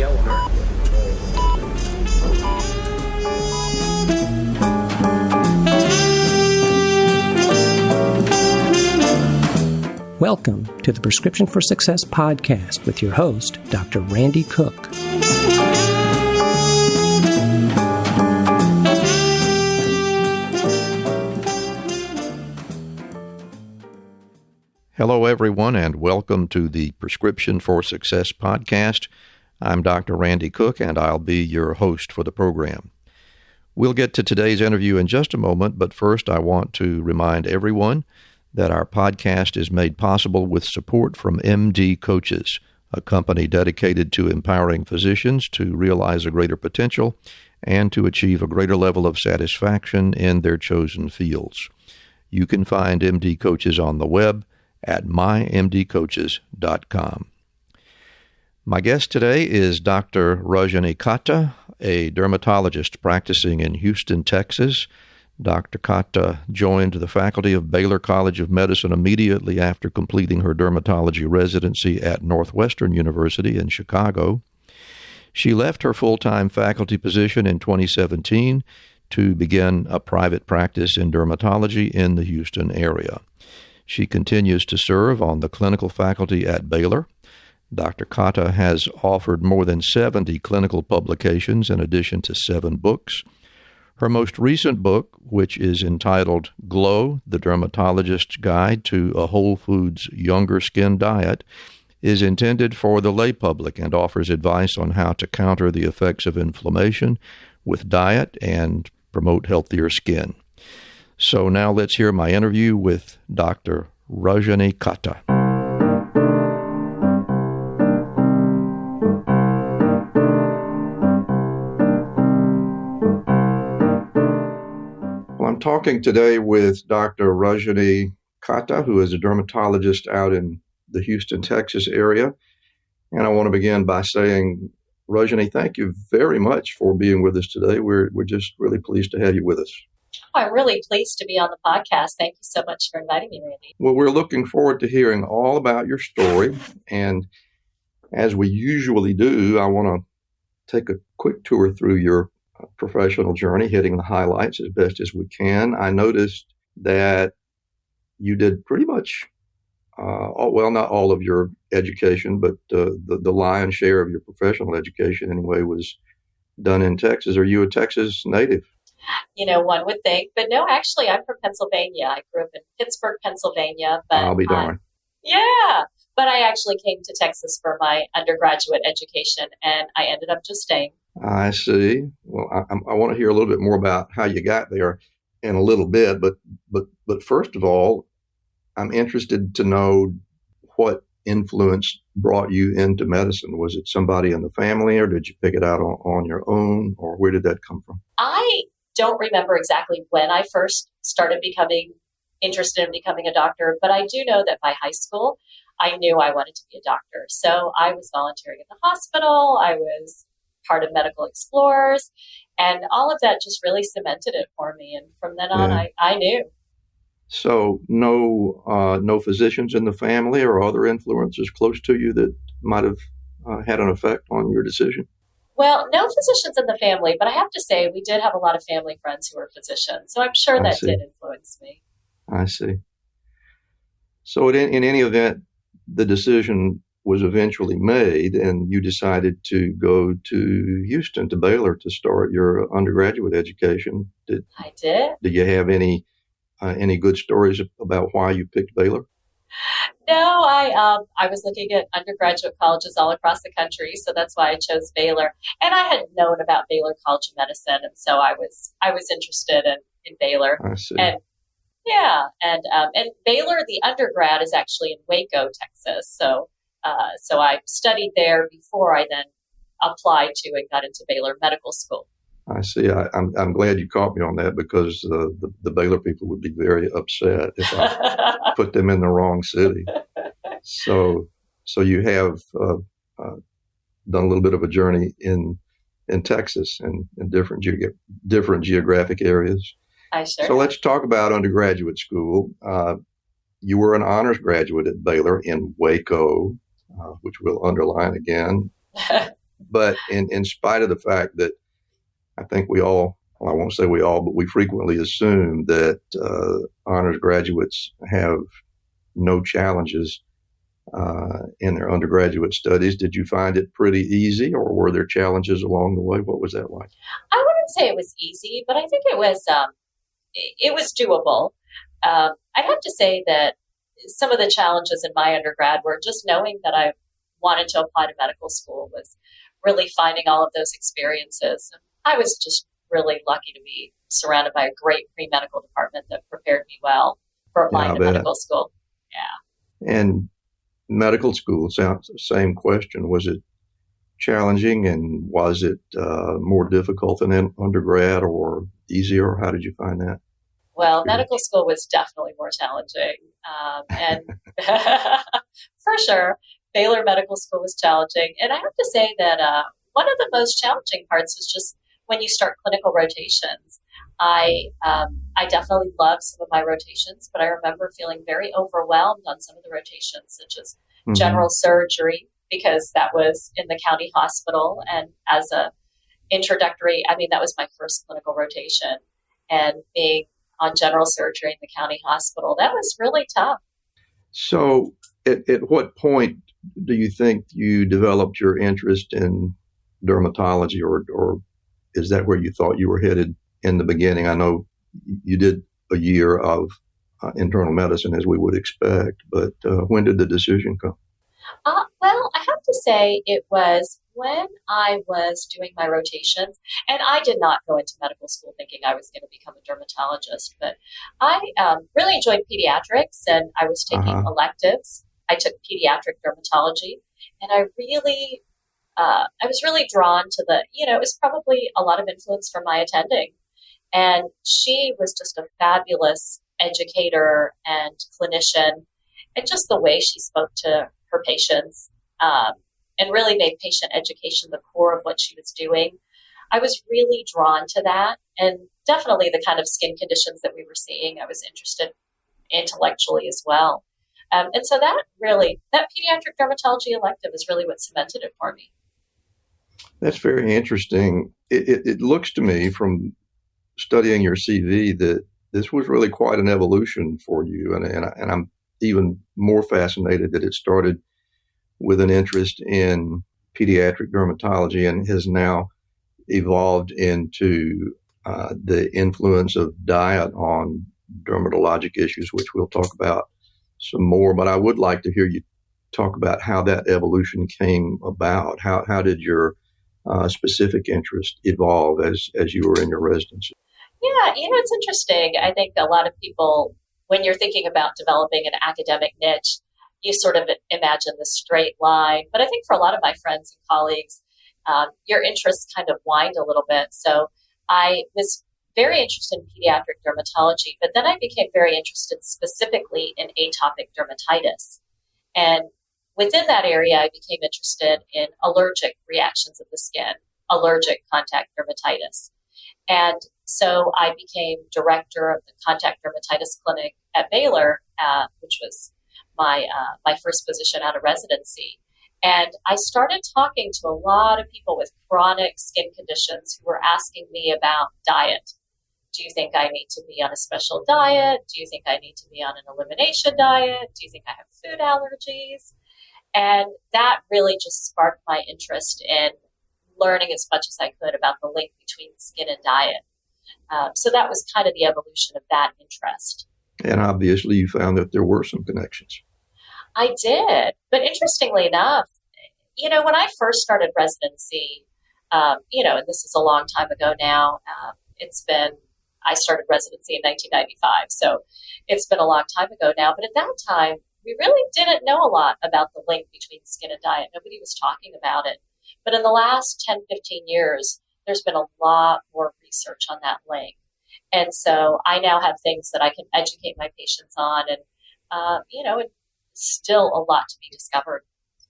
yellow. Welcome to the Prescription for Success podcast with your host, Dr. Randy Cook. Hello, everyone, and welcome to the Prescription for Success podcast. I'm Dr. Randy Cook, and I'll be your host for the program. We'll get to today's interview in just a moment, but first I want to remind everyone that our podcast is made possible with support from MD Coaches, a company dedicated to empowering physicians to realize a greater potential and to achieve a greater level of satisfaction in their chosen fields. You can find MD Coaches on the web at mymdcoaches.com. My guest today is Dr. Rajani Katta, a dermatologist practicing in Houston, Texas. Dr. Katta joined the faculty of Baylor College of Medicine immediately after completing her dermatology residency at Northwestern University in Chicago. She left her full-time faculty position in 2017 to begin a private practice in dermatology in the Houston area. She continues to serve on the clinical faculty at Baylor. Dr. Katta has authored more than 70 clinical publications in addition to 7 books. Her most recent book, which is entitled Glow, the Dermatologist's Guide to a Whole Foods Younger Skin Diet, is intended for the lay public and offers advice on how to counter the effects of inflammation with diet and promote healthier skin. So now let's hear my interview with Dr. Rajani Katta. I'm talking today with Dr. Rajani Katta, who is a dermatologist out in the Houston, Texas area. And I want to begin by saying, Rajani, thank you very much for being with us today. We're just really pleased to have you with us. I'm really pleased to be on the podcast. Thank you so much for inviting me, Randy. Well, we're looking forward to hearing all about your story. And as we usually do, I want to take a quick tour through your professional journey, hitting the highlights as best as we can. I noticed that you did pretty much, not all of your education, but the lion's share of your professional education anyway was done in Texas. Are you a Texas native? You know, one would think, but no, actually, I'm from Pennsylvania. I grew up in Pittsburgh, Pennsylvania. But I'll be darned. But I actually came to Texas for my undergraduate education, and I ended up just staying. I see. Well, I want to hear a little bit more about how you got there in a little bit, but first of all, I'm interested to know what influence brought you into medicine. Was it somebody in the family, or did you pick it out on your own, or where did that come from? I don't remember exactly when I first started becoming interested in becoming a doctor, but I do know that by high school, I knew I wanted to be a doctor. So I was volunteering at the hospital. I was part of Medical Explorers, and all of that just really cemented it for me. And from then on, I knew. So no physicians in the family or other influences close to you that might have had an effect on your decision? Well, no physicians in the family, but I have to say we did have a lot of family friends who were physicians. So I'm sure that did influence me. I see. So in any event, the decision was eventually made, and you decided to go to Houston, to Baylor, to start your undergraduate education. I did. Do you have any good stories about why you picked Baylor? No, I was looking at undergraduate colleges all across the country, so that's why I chose Baylor. And I had known about Baylor College of Medicine, and so I was interested in Baylor. I see. And Baylor, the undergrad, is actually in Waco, Texas. So I studied there before I then applied to and got into Baylor Medical School. I see. I'm glad you caught me on that, because the Baylor people would be very upset if I put them in the wrong city. So you have done a little bit of a journey in Texas and in different geographic areas. I sure. So let's talk about undergraduate school. You were an honors graduate at Baylor in Waco, which we'll underline again. But in spite of the fact that I think we all, well, I won't say we all, but we frequently assume that honors graduates have no challenges in their undergraduate studies. Did you find it pretty easy, or were there challenges along the way? What was that like? I wouldn't say it was easy, but I think it was doable. I'd have to say that some of the challenges in my undergrad were just knowing that I wanted to apply to medical school, was really finding all of those experiences. And I was just really lucky to be surrounded by a great pre-medical department that prepared me well for applying to medical school. Yeah. And medical school, same question. Was it challenging, and was it more difficult than in undergrad, or easier? How did you find that? Well, medical school was definitely more challenging. And for sure, Baylor Medical School was challenging. And I have to say that one of the most challenging parts was just when you start clinical rotations. I definitely loved some of my rotations, but I remember feeling very overwhelmed on some of the rotations, such as general surgery, because that was in the county hospital. And as a introductory, that was my first clinical rotation. And being on general surgery in the county hospital, that was really tough. So at what point do you think you developed your interest in dermatology, or is that where you thought you were headed in the beginning? I know you did a year of internal medicine, as we would expect, but when did the decision come? Well, I have to say it was when I was doing my rotations, and I did not go into medical school thinking I was going to become a dermatologist, but I really enjoyed pediatrics, and I was taking electives. I took pediatric dermatology, and I was really drawn to it was probably a lot of influence from my attending. And she was just a fabulous educator and clinician, and just the way she spoke to her patients and really made patient education the core of what she was doing. I was really drawn to that, and definitely the kind of skin conditions that we were seeing, I was interested intellectually as well. And so that pediatric dermatology elective is really what cemented it for me. That's very interesting. It looks to me from studying your CV that this was really quite an evolution for you. And I'm even more fascinated that it started with an interest in pediatric dermatology and has now evolved into the influence of diet on dermatologic issues, which we'll talk about some more. But I would like to hear you talk about how that evolution came about. How did your specific interest evolve as you were in your residency? Yeah, it's interesting. I think a lot of people, when you're thinking about developing an academic niche, you sort of imagine the straight line. But I think for a lot of my friends and colleagues, your interests kind of wind a little bit. So I was very interested in pediatric dermatology, but then I became very interested specifically in atopic dermatitis. And within that area, I became interested in allergic reactions of the skin, allergic contact dermatitis. And so I became director of the Contact Dermatitis Clinic at Baylor, which was my first position out of residency. And I started talking to a lot of people with chronic skin conditions who were asking me about diet. Do you think I need to be on a special diet? Do you think I need to be on an elimination diet? Do you think I have food allergies? And that really just sparked my interest in learning as much as I could about the link between skin and diet. So that was kind of the evolution of that interest. And obviously you found that there were some connections. I did. But interestingly enough, when I first started residency, and this is a long time ago now, I started residency in 1995. So it's been a long time ago now. But at that time, we really didn't know a lot about the link between skin and diet. Nobody was talking about it. But in the last 10, 15 years, there's been a lot more research on that link. And so I now have things that I can educate my patients on. And, it's still a lot to be discovered.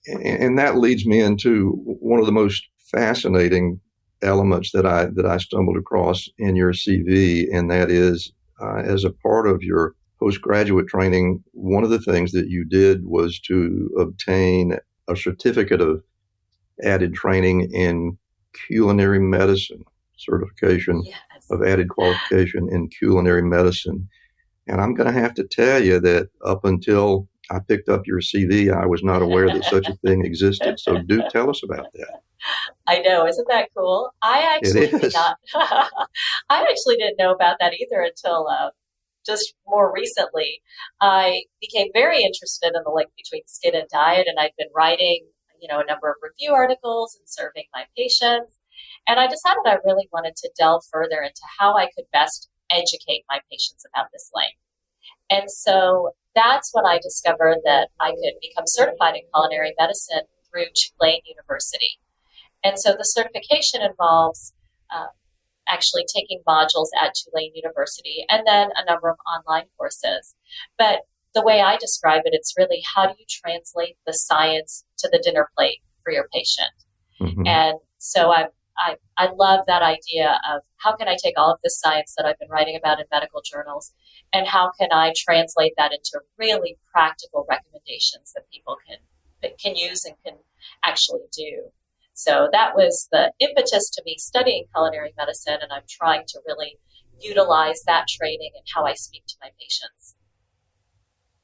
And that leads me into one of the most fascinating elements that I stumbled across in your CV, and that is as a part of your postgraduate training, one of the things that you did was to obtain a certificate of added training in culinary medicine, certification Yes. of added qualification in culinary medicine. And I'm going to have to tell you that up until I picked up your CV, I was not aware that such a thing existed. So do tell us about that. I know, isn't that cool? I actually It did is. not. I actually didn't know about that either until just more recently. I became very interested in the link between skin and diet, and I've been writing, a number of review articles and serving my patients. And I decided I really wanted to delve further into how I could best educate my patients about this link. And so that's when I discovered that I could become certified in culinary medicine through Tulane University. And so the certification involves actually taking modules at Tulane University and then a number of online courses. But the way I describe it, it's really how do you translate the science to the dinner plate for your patient? Mm-hmm. And so I love that idea of how can I take all of this science that I've been writing about in medical journals and how can I translate that into really practical recommendations that people can use and can actually do. So that was the impetus to me studying culinary medicine, and I'm trying to really utilize that training in how I speak to my patients.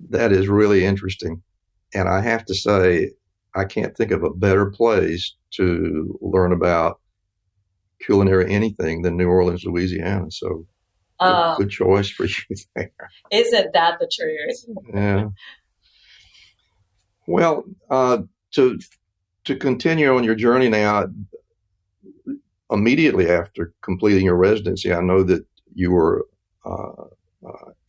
That is really interesting. And I have to say, I can't think of a better place to learn about culinary anything than New Orleans, Louisiana. So good choice for you there. Isn't that the truth? Yeah. Well, to continue on your journey now, immediately after completing your residency, I know that you were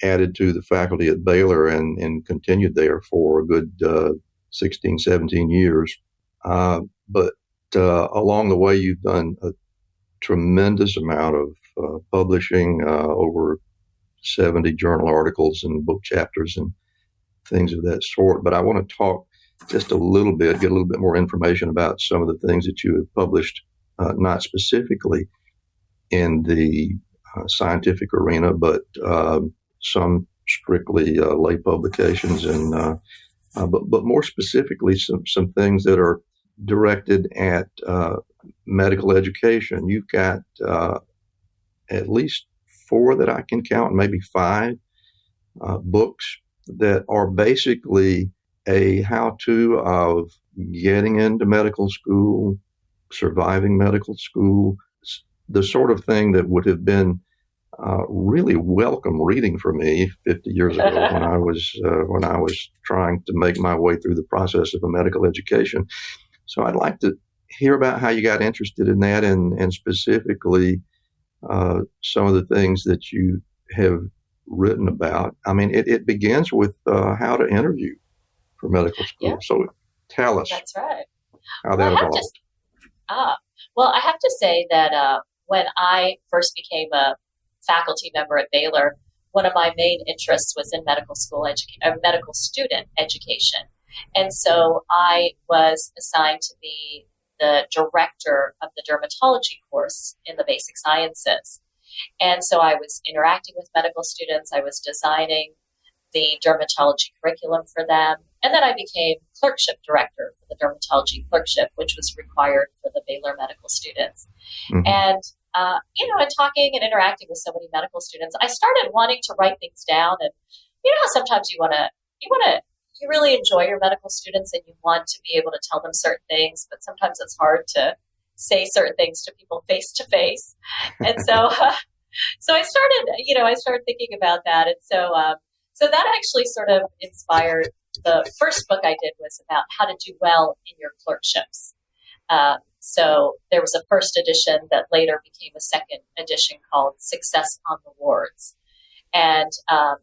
added to the faculty at Baylor and continued there for a good 16, 17 years. But along the way, you've done a tremendous amount of publishing, over 70 journal articles and book chapters and things of that sort. But I want to talk just a little bit, get a little bit more information about some of the things that you have published, not specifically in the scientific arena, but some strictly lay publications, and but more specifically, some things that are directed at medical education. You've got at least 4 that I can count, maybe 5 books that are basically a how-to of getting into medical school, surviving medical school, the sort of thing that would have been really welcome reading for me 50 years ago when I was trying to make my way through the process of a medical education. So I'd like to hear about how you got interested in that, and specifically some of the things that you have written about. I mean, it begins with how to interview for medical school. Yeah. So tell us. That's right. How that evolved. I have to say that when I first became a faculty member at Baylor, one of my main interests was in medical student education. And so I was assigned to be the director of the dermatology course in the basic sciences. And so I was interacting with medical students. I was designing the dermatology curriculum for them. And then I became clerkship director for the dermatology clerkship, which was required for the Baylor medical students. Mm-hmm. And, in talking and interacting with so many medical students, I started wanting to write things down. And how sometimes you really enjoy your medical students and you want to be able to tell them certain things, but sometimes it's hard to say certain things to people face to face. And so, so I started thinking about that. And so that actually sort of inspired the first book I did was about how to do well in your clerkships. So there was a first edition that later became a second edition called Success on the Wards. And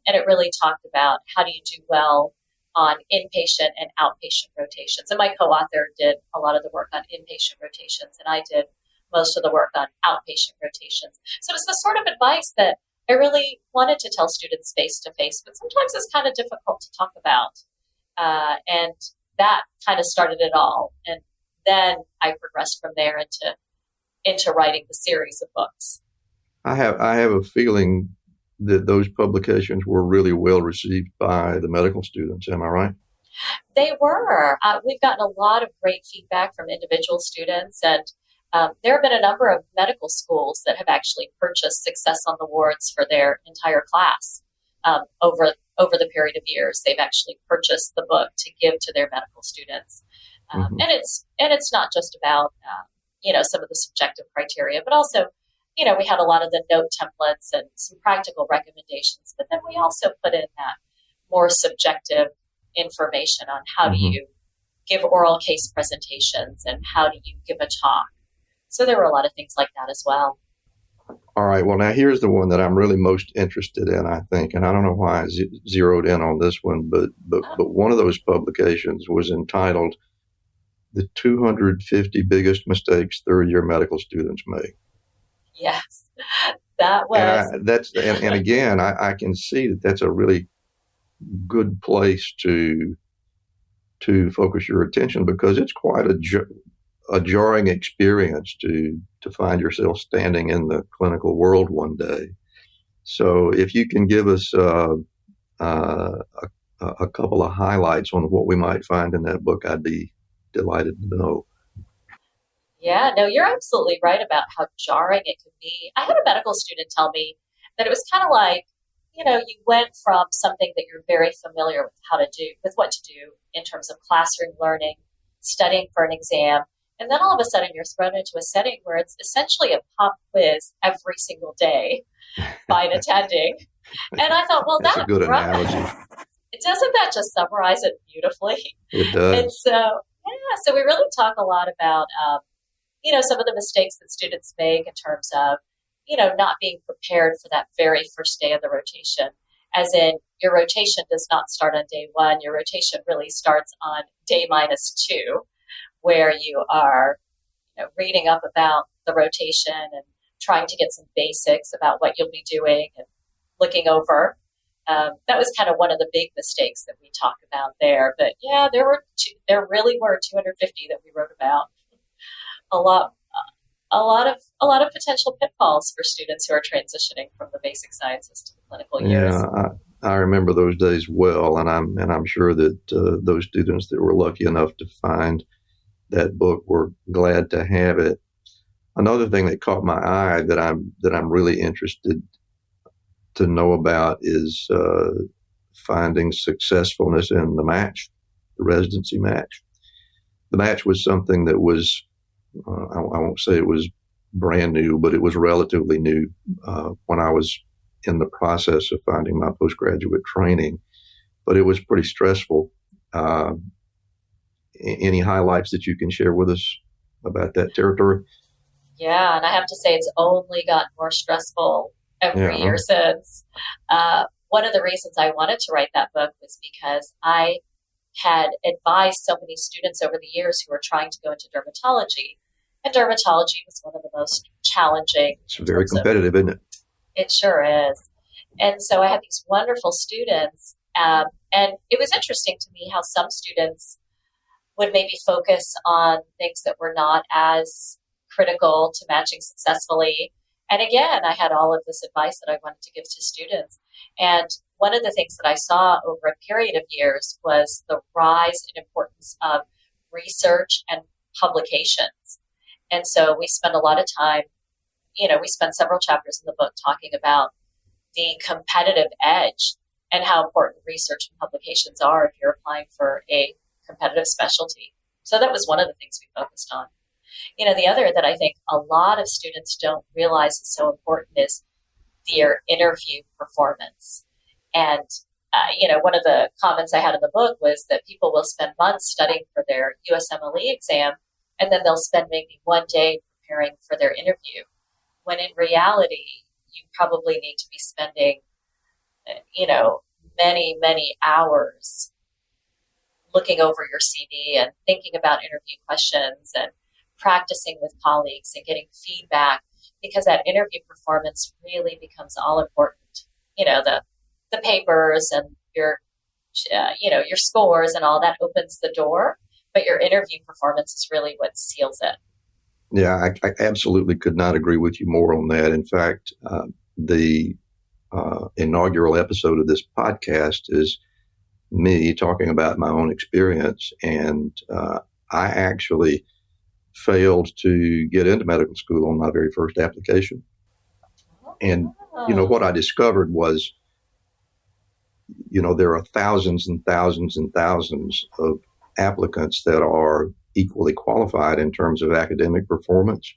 it really talked about how do you do well on inpatient and outpatient rotations. And my co-author did a lot of the work on inpatient rotations, and I did most of the work on outpatient rotations. So it's the sort of advice that I really wanted to tell students face to face, but sometimes it's kind of difficult to talk about. And that kind of started it all. And then I progressed from there into writing the series of books. I have a feeling that those publications were really well received by the medical students. Am I right? They were. We've gotten a lot of great feedback from individual students, and there have been a number of medical schools that have actually purchased Success on the Wards for their entire class over the period of years. They've actually purchased the book to give to their medical students, and it's not just about some of the subjective criteria, but also we had a lot of the note templates and some practical recommendations, but then we also put in that more subjective information on how do you give oral case presentations and how do you give a talk. So there were a lot of things like that as well. All right. Well, now here's the one that I'm really most interested in, I think, and I don't know why I zeroed in on this one, but one of those publications was entitled "The 250 Biggest Mistakes Third-Year Medical Students Make." Yes, that was. And again, I can see that that's a really good place to focus your attention, because it's quite a jarring experience to find yourself standing in the clinical world one day. So if you can give us a couple of highlights on what we might find in that book, I'd be delighted to know. Yeah, no, you're absolutely right about how jarring it could be. I had a medical student tell me that it was kind of like, you went from something that you're very familiar with what to do in terms of classroom learning, studying for an exam, and then all of a sudden you're thrown into a setting where it's essentially a pop quiz every single day by an attending. And I thought, well, that's a good analogy. Doesn't that just summarize it beautifully? It does. And so we really talk a lot about, some of the mistakes that students make in terms of, not being prepared for that very first day of the rotation. As in, your rotation does not start on day one. Your rotation really starts on day -2, where you are reading up about the rotation and trying to get some basics about what you'll be doing and looking over. That was kind of one of the big mistakes that we talk about there. But yeah, there really were 250 that we wrote about. A lot of potential pitfalls for students who are transitioning from the basic sciences to the clinical years. Yeah, I remember those days well, and I'm sure that those students that were lucky enough to find that book were glad to have it. Another thing that caught my eye that I'm really interested to know about is finding successfulness in the match, the residency match. The match was something that was, I won't say it was brand new, but it was relatively new when I was in the process of finding my postgraduate training. But it was pretty stressful. Any highlights that you can share with us about that territory? Yeah, and I have to say it's only gotten more stressful every year since. One of the reasons I wanted to write that book was because I had advised so many students over the years who were trying to go into dermatology. And dermatology was one of the most challenging. It's very competitive, isn't it? It sure is. And so I had these wonderful students. And it was interesting to me how some students would maybe focus on things that were not as critical to matching successfully. And again, I had all of this advice that I wanted to give to students. And one of the things that I saw over a period of years was the rise in importance of research and publications. And so we spent a lot of time, we spent several chapters in the book talking about the competitive edge and how important research and publications are if you're applying for a competitive specialty. So that was one of the things we focused on. The other that I think a lot of students don't realize is so important is their interview performance. And, one of the comments I had in the book was that people will spend months studying for their USMLE exam, and then they'll spend maybe one day preparing for their interview, when in reality, you probably need to be spending, many, many hours looking over your CV and thinking about interview questions and practicing with colleagues and getting feedback, because that interview performance really becomes all important. The papers and your scores and all that opens the door, but your interview performance is really what seals it. Yeah, I absolutely could not agree with you more on that. In fact, the inaugural episode of this podcast is me talking about my own experience. And I actually failed to get into medical school on my very first application. And, what I discovered was, there are thousands and thousands and thousands of applicants that are equally qualified in terms of academic performance,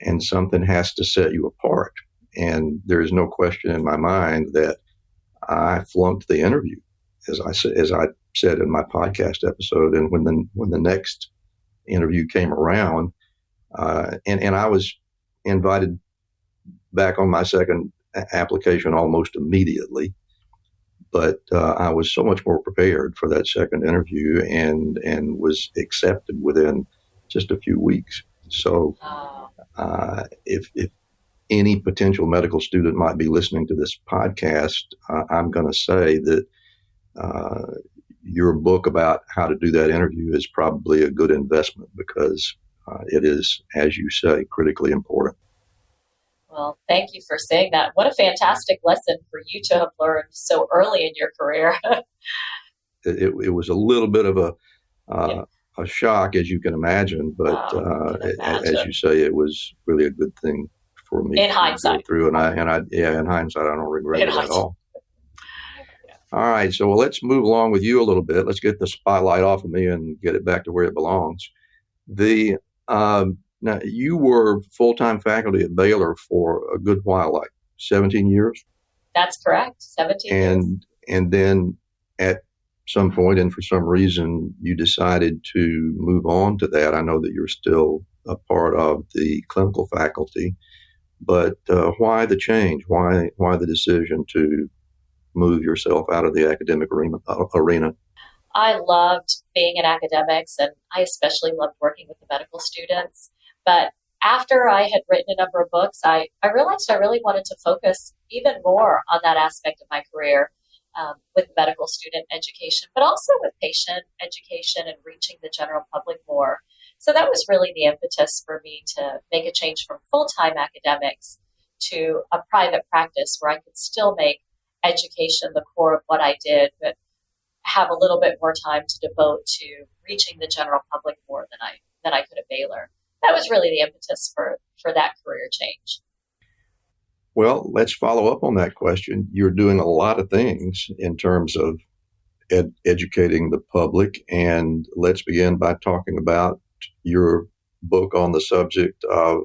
and something has to set you apart. And there is no question in my mind that I flunked the interview, as I said in my podcast episode. And when the next interview came around, and I was invited back on my second application almost immediately, but I was so much more prepared for that second interview and was accepted within just a few weeks. So if any potential medical student might be listening to this podcast, I'm going to say that your book about how to do that interview is probably a good investment, because it is, as you say, critically important. Well, thank you for saying that. What a fantastic lesson for you to have learned so early in your career. It was a little bit of a shock, as you can imagine, but as you say, it was really a good thing for me in hindsight. Go through. In hindsight, I don't regret it at all. All right, so let's move along with you a little bit. Let's get the spotlight off of me and get it back to where it belongs. Now, you were full-time faculty at Baylor for a good while, like 17 years? That's correct, 17 years. And then at some point, and for some reason, you decided to move on to that. I know that you're still a part of the clinical faculty, but why the change? Why the decision to move yourself out of the academic arena? I loved being in academics, and I especially loved working with the medical students. But after I had written a number of books, I realized I really wanted to focus even more on that aspect of my career with medical student education, but also with patient education and reaching the general public more. So that was really the impetus for me to make a change from full-time academics to a private practice where I could still make education the core of what I did, but have a little bit more time to devote to reaching the general public more than I could at Baylor. That was really the impetus for that career change. Well, let's follow up on that question. You're doing a lot of things in terms of educating the public, and let's begin by talking about your book on the subject of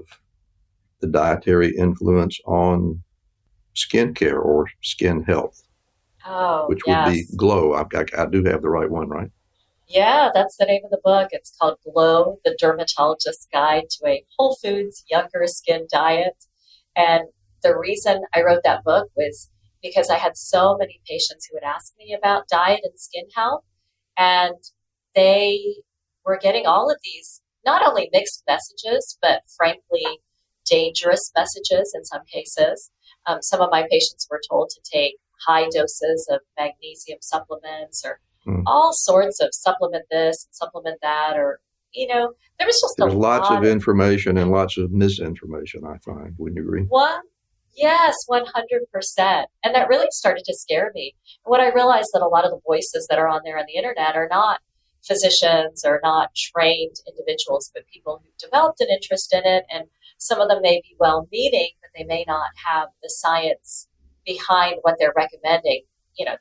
the dietary influence on skin care or skin health, which would be GLOW. I do have the right one, right? Yeah, that's the name of the book. It's called GLOW, The Dermatologist's Guide to a Whole Foods Younger Skin Diet. And the reason I wrote that book was because I had so many patients who would ask me about diet and skin health, and they were getting all of these, not only mixed messages, but frankly, dangerous messages in some cases. Some of my patients were told to take high doses of magnesium supplements or all sorts of supplement this and supplement that, or, there was just There's lots of information and lots of misinformation, I find. Wouldn't you agree? Yes, 100%. And that really started to scare me. And what I realized that a lot of the voices that are on there on the internet are not physicians or not trained individuals, but people who've developed an interest in it. And some of them may be well-meaning, but they may not have the science behind what they're recommending.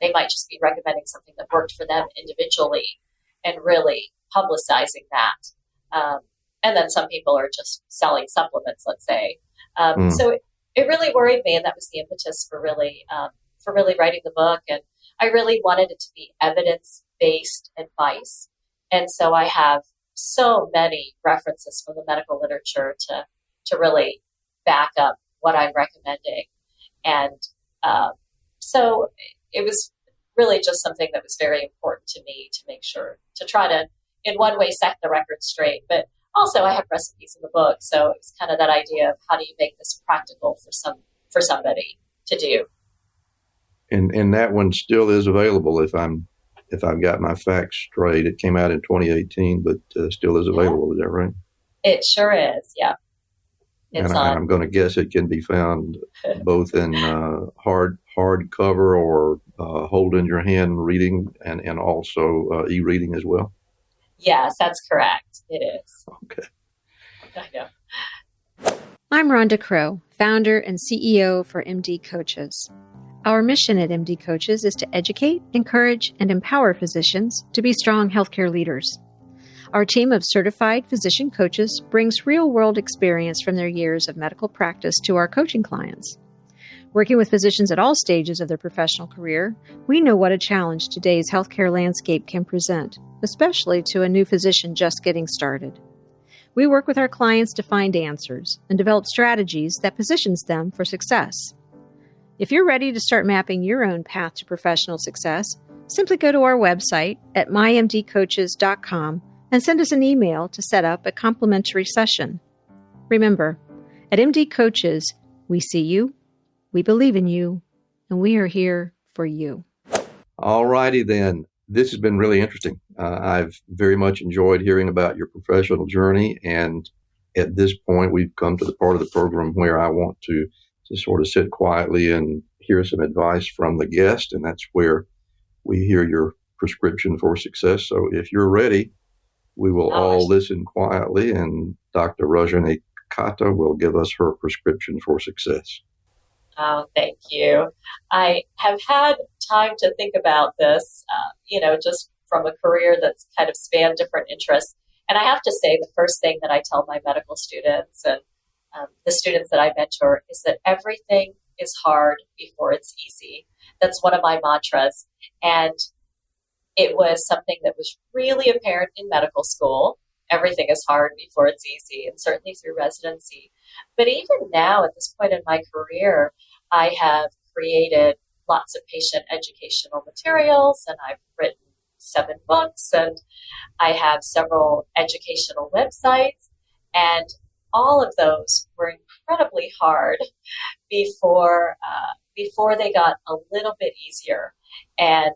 They might just be recommending something that worked for them individually and really publicizing that. And then some people are just selling supplements, let's say. So it really worried me, and that was the impetus for really writing the book. And I really wanted it to be evidence-based advice. And so I have so many references from the medical literature to really back up what I'm recommending. And so it was really just something that was very important to me to make sure to try to, in one way, set the record straight. But also, I have recipes in the book, so it's kind of that idea of how do you make this practical for somebody to do. And that one still is available if I've got my facts straight. It came out in 2018, but still is available. Yeah. Is that right? It sure is. Yeah. It's And I'm going to guess it can be found both in hardcover or hold in your hand reading and also e-reading as well. Yes, that's correct. It is. Okay. I know. I'm Rhonda Crow, founder and CEO for MD Coaches. Our mission at MD Coaches is to educate, encourage, and empower physicians to be strong healthcare leaders. Our team of certified physician coaches brings real-world experience from their years of medical practice to our coaching clients. Working with physicians at all stages of their professional career, we know what a challenge today's healthcare landscape can present, especially to a new physician just getting started. We work with our clients to find answers and develop strategies that positions them for success. If you're ready to start mapping your own path to professional success, simply go to our website at mymdcoaches.com and send us an email to set up a complimentary session. Remember, at MD Coaches, we see you, we believe in you, and we are here for you. All righty then. This has been really interesting. I've very much enjoyed hearing about your professional journey. And at this point, we've come to the part of the program where I want to sort of sit quietly and hear some advice from the guest. And that's where we hear your prescription for success. So if you're ready, we will all listen quietly, and Dr. Rajani Katta will give us her prescription for success. Oh, thank you. I have had time to think about this, just from a career that's kind of spanned different interests. And I have to say, the first thing that I tell my medical students and the students that I mentor is that everything is hard before it's easy. That's one of my mantras. And it was something that was really apparent in medical school. Everything is hard before it's easy, and certainly through residency. But even now, at this point in my career, I have created lots of patient educational materials, and I've written 7 books, and I have several educational websites, and all of those were incredibly hard before they got a little bit easier. And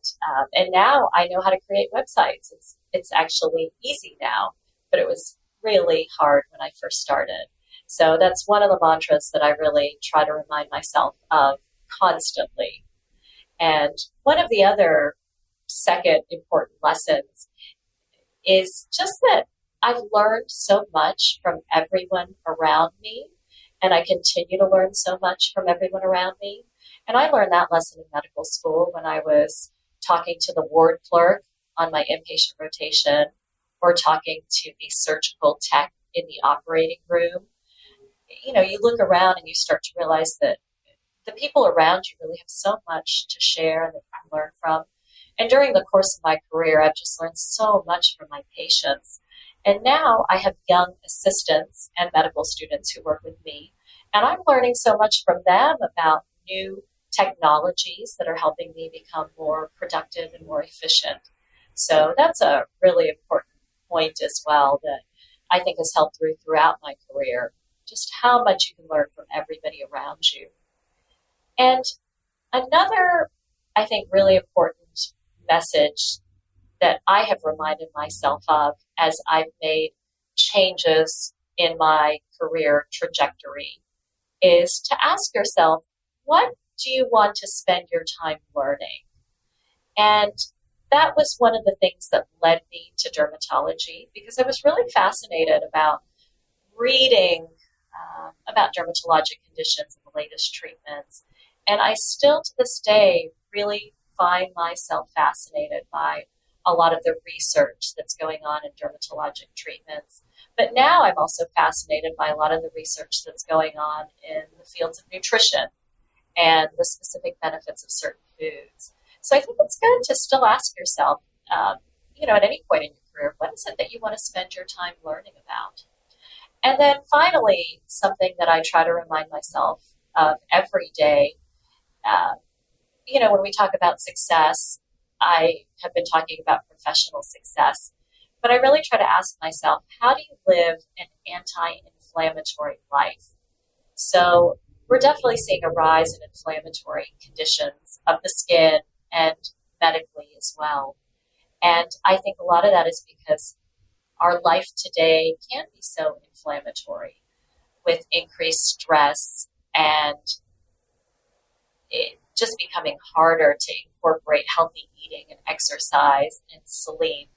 now I know how to create websites. It's actually easy now, but it was really hard when I first started. So that's one of the mantras that I really try to remind myself of constantly. And one of the other second important lessons is just that I've learned so much from everyone around me, and I continue to learn so much from everyone around me. And I learned that lesson in medical school when I was talking to the ward clerk on my inpatient rotation, or talking to the surgical tech in the operating room. You look around and you start to realize that the people around you really have so much to share and that you can learn from. And during the course of my career, I've just learned so much from my patients. And now I have young assistants and medical students who work with me, and I'm learning so much from them about new technologies that are helping me become more productive and more efficient. So that's a really important point as well that I think has helped throughout my career, just how much you can learn from everybody around you. And another, I think, really important message that I have reminded myself of as I've made changes in my career trajectory is to ask yourself, what do you want to spend your time learning? And that was one of the things that led me to dermatology, because I was really fascinated about reading about dermatologic conditions and the latest treatments. And I still, to this day, really find myself fascinated by a lot of the research that's going on in dermatologic treatments. But now I'm also fascinated by a lot of the research that's going on in the fields of nutrition and the specific benefits of certain foods. So I think it's good to still ask yourself, at any point in your career, what is it that you want to spend your time learning about? And then finally, something that I try to remind myself of every day, when we talk about success, I have been talking about professional success, but I really try to ask myself, how do you live an anti-inflammatory life? So we're definitely seeing a rise in inflammatory conditions of the skin and medically as well. And I think a lot of that is because our life today can be so inflammatory. with increased stress and it just becoming harder to incorporate healthy eating and exercise and sleep.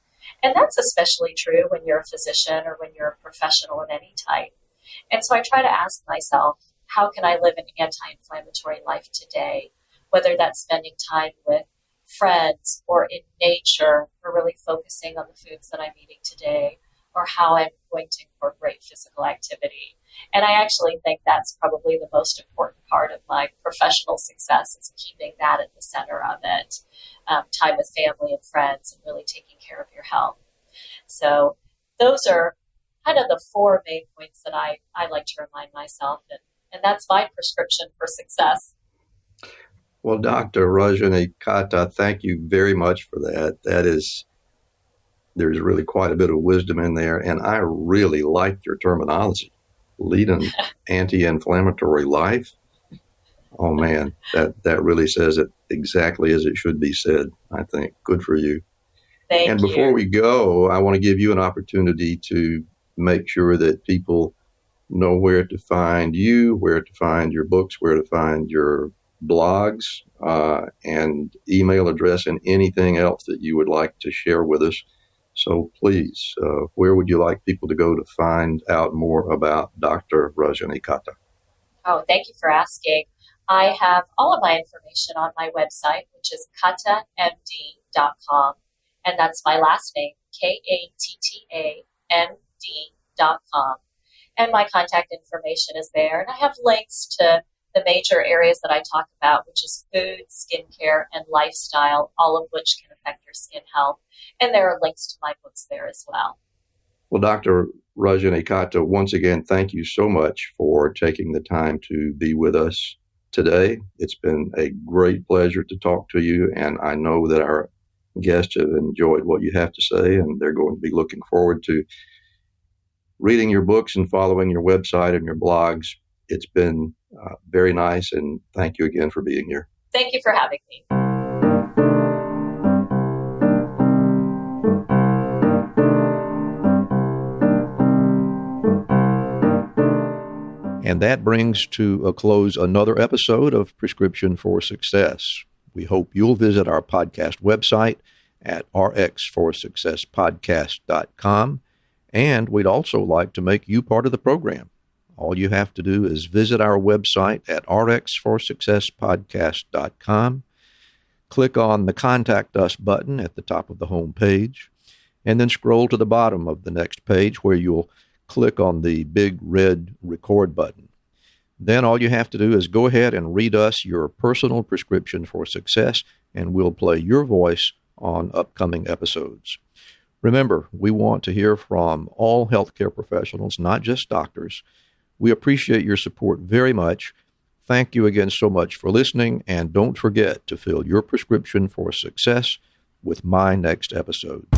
And that's especially true when you're a physician or when you're a professional of any type. And so I try to ask myself, how can I live an anti-inflammatory life today? Whether that's spending time with friends or in nature, or really focusing on the foods that I'm eating today, or how I'm going to incorporate physical activity. And I actually think that's probably the most important part of my professional success, is keeping that at the center of it. Time with family and friends and really taking care of your health. So those are kind of the four main points that I like to remind myself, and that's my prescription for success. Well, Dr. Rajani Katta, thank you very much for that. There's really quite a bit of wisdom in there, and I really liked your terminology. Lead an anti-inflammatory life. Oh man, that really says it exactly as it should be said, I think. Good for you. Thank you. And before we go, I want to give you an opportunity to make sure that people know where to find you, where to find your books, where to find your blogs, and email address, and anything else that you would like to share with us. So please, where would you like people to go to find out more about Dr. Rajani Katta? Oh, thank you for asking. I have all of my information on my website, which is kattamd.com. And that's my last name, KATTAMD.com. And my contact information is there. And I have links to the major areas that I talk about, which is food, skincare, and lifestyle, all of which can affect your skin health. And there are links to my books there as well. Well, Dr. Rajani Katta, once again, thank you so much for taking the time to be with us today. It's been a great pleasure to talk to you, and I know that our guests have enjoyed what you have to say, and they're going to be looking forward to reading your books and following your website and your blogs. It's been very nice, and thank you again for being here. Thank you for having me. And that brings to a close another episode of Prescription for Success. We hope you'll visit our podcast website at rxforsuccesspodcast.com, and we'd also like to make you part of the program. All you have to do is visit our website at rxforsuccesspodcast.com, click on the Contact Us button at the top of the home page, and then scroll to the bottom of the next page where you'll click on the big red record button. Then all you have to do is go ahead and read us your personal prescription for success, and we'll play your voice on upcoming episodes. Remember, we want to hear from all healthcare professionals, not just doctors. We appreciate your support very much. Thank you again so much for listening, and don't forget to fill your prescription for success with my next episode.